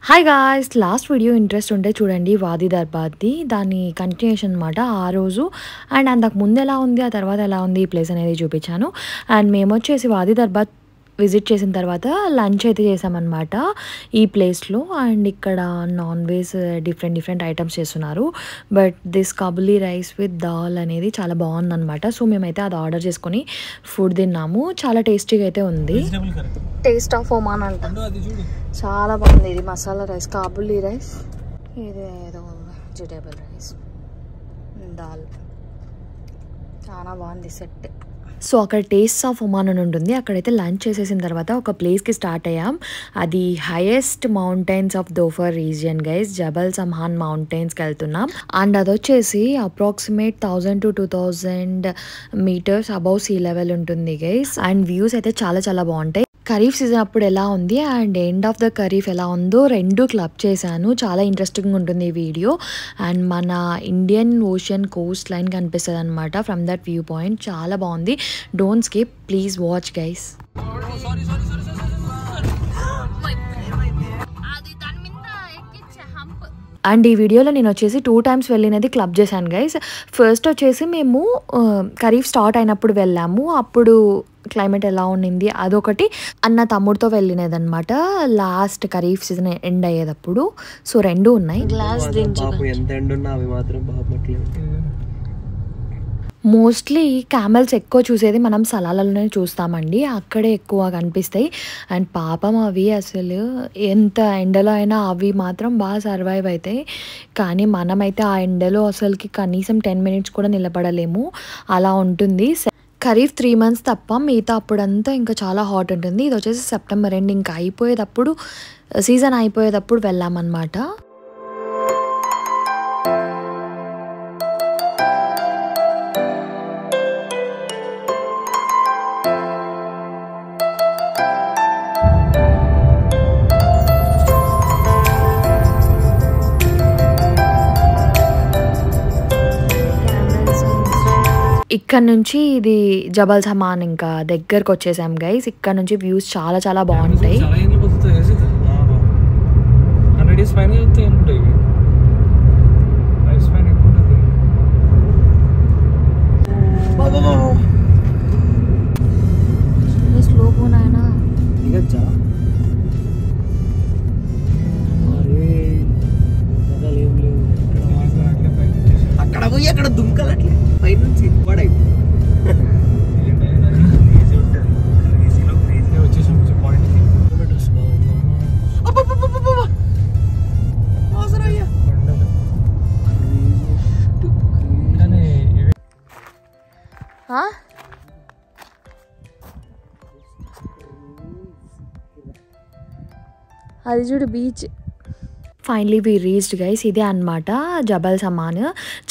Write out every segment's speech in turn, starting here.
Hi guys, last video interest ఉంటే చూడండి, వాది దర్బార్ది దాని కంటిన్యూషన్ అనమాట. ఆ రోజు అండ్ అంతకు ముందు ఎలా ఉంది, ఆ తర్వాత ఎలా ఉంది ఈ ప్లేస్ అనేది చూపించాను. అండ్ మేము వచ్చేసి వాది దర్బార్ విజిట్ చేసిన తర్వాత లంచ్ అయితే చేసామన్నమాట ఈ ప్లేస్లో. అండ్ ఇక్కడ నాన్ వెజ్ డిఫరెంట్ ఐటమ్స్ చేస్తున్నారు. But this Kabuli rice with dal అనేది చాలా బాగుందన్నమాట. సో మేమైతే అది ఆర్డర్ చేసుకొని ఫుడ్ తిన్నాము. చాలా టేస్టీగా అయితే ఉంది. టేస్ట్ ఆఫ్ ఒమాన్ అంట, చాలా బాగుంది. ఇది మసాలా రైస్, కాబులీ రైస్, ఇది ఏదో వెజిటేబుల్ రైస్, దాల్, చాలా బాగుంది సెట్. సో అక్కడ టేస్ట్ ఆఫ్ ఒమాన్ అని ఉంటుంది. అక్కడైతే లంచ్ చేసేసిన తర్వాత ఒక ప్లేస్కి స్టార్ట్ అయ్యాం. అది highest mountains of Dhofar region guys, Jabal Samhan మౌంటైన్స్కి వెళ్తున్నాం. అండ్ అది వచ్చేసి approximate 1000 to 2000 meters above sea level ఉంటుంది గైస్. అండ్ వ్యూస్ అయితే చాలా బాగుంటాయి. ఖరీఫ్ సీజన్ అప్పుడు ఎలా ఉంది and end of the Khareef ఎలా ఉందో రెండు క్లబ్ చేశాను. చాలా ఇంట్రెస్టింగ్ ఉంటుంది ఈ వీడియో. అండ్ మన ఇండియన్ ఓషన్ కోస్ట్ లైన్ కనిపిస్తుంది అనమాట ఫ్రమ్ దట్ వ్యూ పాయింట్. చాలా బాగుంది. Don't skip, please watch guys. And ఈ వీడియోలో నేను వచ్చేసి 2 times వెళ్ళినది క్లబ్ చేశాను గైస్. ఫస్ట్ వచ్చేసి మేము ఖరీఫ్ స్టార్ట్ అయినప్పుడు వెళ్ళాము. అప్పుడు క్లైమేట్ ఎలా ఉండింది అదొకటి. అన్న తమ్ముడితో వెళ్ళినదనమాట లాస్ట్ ఖరీఫ్ సీజన్ ఎండ్ అయ్యేటప్పుడు. సో రెండు ఉన్నాయి. మోస్ట్లీ క్యామెల్స్ ఎక్కువ చూసేది మనం సలాలలోనే చూస్తామండి, అక్కడే ఎక్కువ కనిపిస్తాయి. అండ్ పాపం అవి అసలు ఎంత ఎండలో అయినా అవి మాత్రం బాగా సర్వైవ్ అవుతాయి. కానీ మనమైతే ఆ ఎండలో అసలుకి కనీసం 10 minutes కూడా నిలబడలేము, అలా ఉంటుంది. ఖరీఫ్ 3 months తప్ప మిగతా అప్పుడంతా ఇంకా చాలా హాట్ ఉంటుంది. ఇది వచ్చేసి సెప్టెంబర్ ఎండ్, ఇంకా అయిపోయేటప్పుడు సీజన్ అయిపోయేటప్పుడు వెళ్ళామన్నమాట. ఇక్కడ నుంచి ఇది జబల్ సమాన్ ఇంకా దగ్గరకు వచ్చేసాం గైస్. ఇక్కడ నుంచి వ్యూస్ చాలా బాగుంటాయి. అక్కడ పోయి అక్కడ దుంకలట్లే పైనుంచి అది చూడు beach. Finally we reached guys. ఇదే అనమాట జబల్ సమాన్.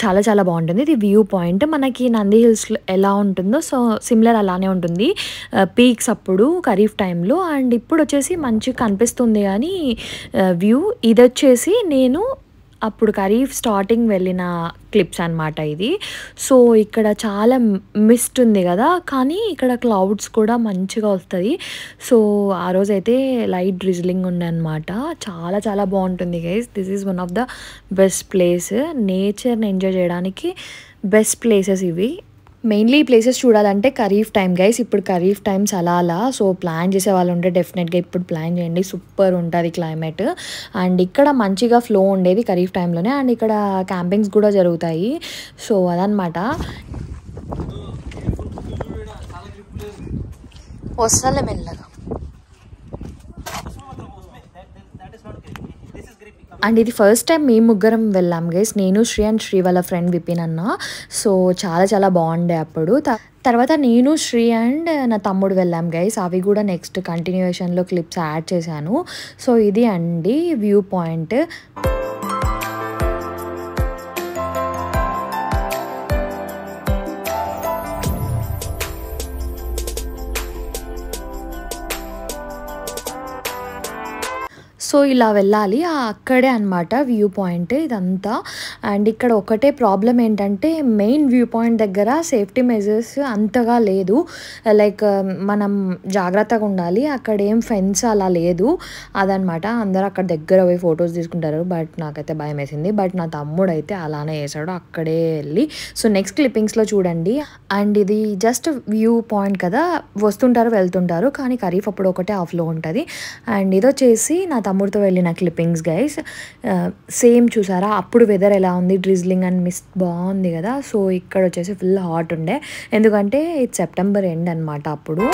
చాలా బాగుంటుంది. ఇది వ్యూ పాయింట్. మనకి నంది హిల్స్ ఎలా ఉంటుందో సో సిమిలర్ అలానే ఉంటుంది పీక్స్ అప్పుడు ఖరీఫ్ టైంలో. అండ్ ఇప్పుడు వచ్చేసి మంచిగా కనిపిస్తుంది కానీ వ్యూ. ఇది వచ్చేసి నేను అప్పుడు ఖరీఫ్ స్టార్టింగ్ వెళ్ళిన క్లిప్స్ అనమాట ఇది. సో ఇక్కడ చాలా మిస్ట్ ఉంది కదా, కానీ ఇక్కడ క్లౌడ్స్ కూడా మంచిగా వస్తుంది. సో ఆ రోజైతే లైట్ డ్రిజ్లింగ్ ఉండే అనమాట. చాలా బాగుంటుంది guys. This is one of the best place. నేచర్ని ఎంజాయ్ చేయడానికి బెస్ట్ ప్లేసెస్ ఇవి. మెయిన్లీ ప్లేసెస్ చూడాలంటే ఖరీఫ్ టైం గైస్. ఇప్పుడు ఖరీఫ్ టైం అలా సో ప్లాన్ చేసే వాళ్ళు ఉంటే డెఫినెట్గా ఇప్పుడు ప్లాన్ చేయండి. సూపర్ ఉంటుంది క్లైమేట్. అండ్ ఇక్కడ మంచిగా ఫ్లో ఉండేది ఖరీఫ్ టైంలోనే. అండ్ ఇక్కడ క్యాంపింగ్స్ కూడా జరుగుతాయి. సో అదనమాట. వస్తలే మెల్లగా. అండ్ ఇది ఫస్ట్ టైం మేము ముగ్గురం వెళ్ళాం గైస్. నేను శ్రీ అండ్ శ్రీ వాళ్ళ ఫ్రెండ్ విపిన్ అన్న. సో చాలా బాగుండే అప్పుడు. తర్వాత నేను శ్రీ అండ్ నా తమ్ముడు వెళ్ళాం గైస్. అవి కూడా నెక్స్ట్ కంటిన్యూషన్లో క్లిప్స్ యాడ్ చేశాను. సో ఇది అండి వ్యూ పాయింట్. సో ఇలా వెళ్ళాలి, అక్కడే అనమాట వ్యూ పాయింట్ ఇదంతా. అండ్ ఇక్కడ ఒకటే ప్రాబ్లం ఏంటంటే మెయిన్ వ్యూ పాయింట్ దగ్గర సేఫ్టీ మెజర్స్ అంతగా లేదు. లైక్ మనం జాగ్రత్తగా ఉండాలి, అక్కడ ఏం ఫెన్స్ అలా లేదు అదనమాట. అందరూ అక్కడ దగ్గర పోయి ఫొటోస్ తీసుకుంటారు, బట్ నాకైతే భయం వేసింది. బట్ నా తమ్ముడు అయితే అలానే వేసాడు అక్కడే వెళ్ళి. సో నెక్స్ట్ క్లిప్పింగ్స్లో చూడండి. అండ్ ఇది జస్ట్ వ్యూ పాయింట్ కదా, వస్తుంటారు వెళ్తుంటారు, కానీ ఖరీఫ్ అప్పుడు ఒకటే ఆఫ్లో ఉంటుంది. అండ్ ఇది వచ్చేసి నా తమ్ముడితో వెళ్ళిన క్లిప్పింగ్స్ గైస్. సేమ్ చూసారా, అప్పుడు వెదర్ ఎలా ఉంది, డ్రిజ్లింగ్ అండ్ మిస్ట్ బాగుంది కదా. సో ఇక్కడ వచ్చేసి ఫుల్ హాట్ ఉండే, ఎందుకంటే ఇది సెప్టెంబర్ ఎండ్ అనమాట అప్పుడు.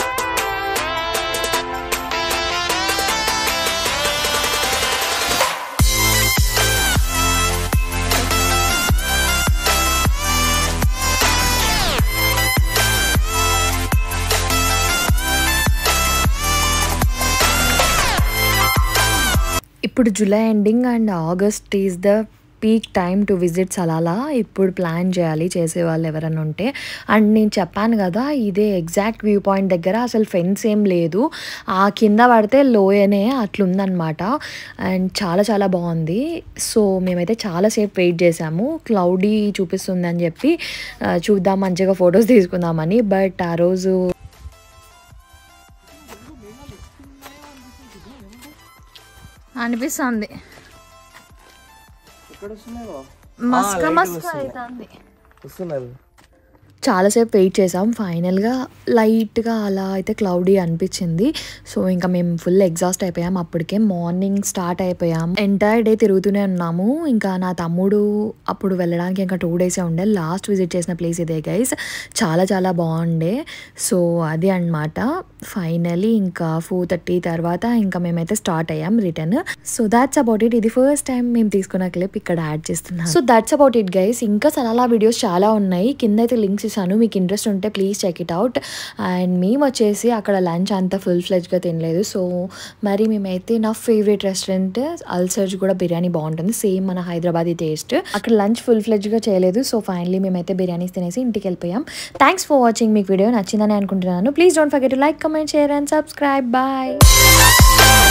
ఇప్పుడు July ending and August is the peak time to visit Salala. ఇప్పుడు ప్లాన్ చేయాలి చేసేవాళ్ళు ఎవరైనా ఉంటే. అండ్ నేను చెప్పాను కదా, ఇదే ఎగ్జాక్ట్ వ్యూ పాయింట్ దగ్గర అసలు ఫెన్స్ ఏం లేదు, ఆ కింద పడితే లోయనే అట్లుందనమాట. అండ్ చాలా చాలా బాగుంది. సో మేమైతే చాలాసేపు వెయిట్ చేసాము, క్లౌడీ చూపిస్తుంది అని చెప్పి చూద్దాం మంచిగా ఫొటోస్ తీసుకుందామని. బట్ ఆ రోజు అనిపిస్తుంది మస్క మస్క అవుతుంది. చాలాసేపు వెయిట్ చేసాం, ఫైనల్గా లైట్గా అలా అయితే క్లౌడీ అనిపించింది. సో ఇంకా మేము ఫుల్ ఎగ్జాస్ట్ అయిపోయాం, అప్పటికే మార్నింగ్ స్టార్ట్ అయిపోయాం, ఎంటైర్ డే తిరుగుతూనే ఉన్నాము. ఇంకా నా తమ్ముడు అప్పుడు వెళ్ళడానికి ఇంకా 2 days ఉండే. లాస్ట్ విజిట్ చేసిన ప్లేస్ ఇదే గైస్, చాలా చాలా బాగుండే. సో అది అన్నమాట. ఫైనలీ ఇంకా 4:30 తర్వాత ఇంకా మేమైతే స్టార్ట్ అయ్యాం return. So that's about it. ఇది ఫస్ట్ టైం మేము తీసుకున్న క్లిప్ ఇక్కడ యాడ్ చేస్తున్నాం. So that's about it guys. ఇంకా సలాలా వీడియోస్ చాలా ఉన్నాయి, కింద అయితే లింక్స్ ఇస్తాను, మీకు ఇంట్రెస్ట్ ఉంటే please check it out. And మేము వచ్చేసి అక్కడ లంచ్ అంతా ఫుల్ ఫ్లెడ్జ్గా తినలేదు. సో మరి మేమైతే నా ఫేవరెట్ రెస్టారెంట్ అల్సర్జ్ కూడా బిర్యానీ బాగుంటుంది, సేమ్ మన హైదరాబాదీ టేస్ట్. అక్కడ లంచ్ ఫుల్ ఫ్లెడ్జ్గా చేయలేదు. సో ఫైనలీ మేమైతే బిర్యానీస్ తినేసి ఇంటికి వెళ్ళిపోయాం. Thanks for watching. మీకు వీడియో నచ్చిందని అనుకుంటున్నాను. Please don't forget to like, comment, share and subscribe. Bye.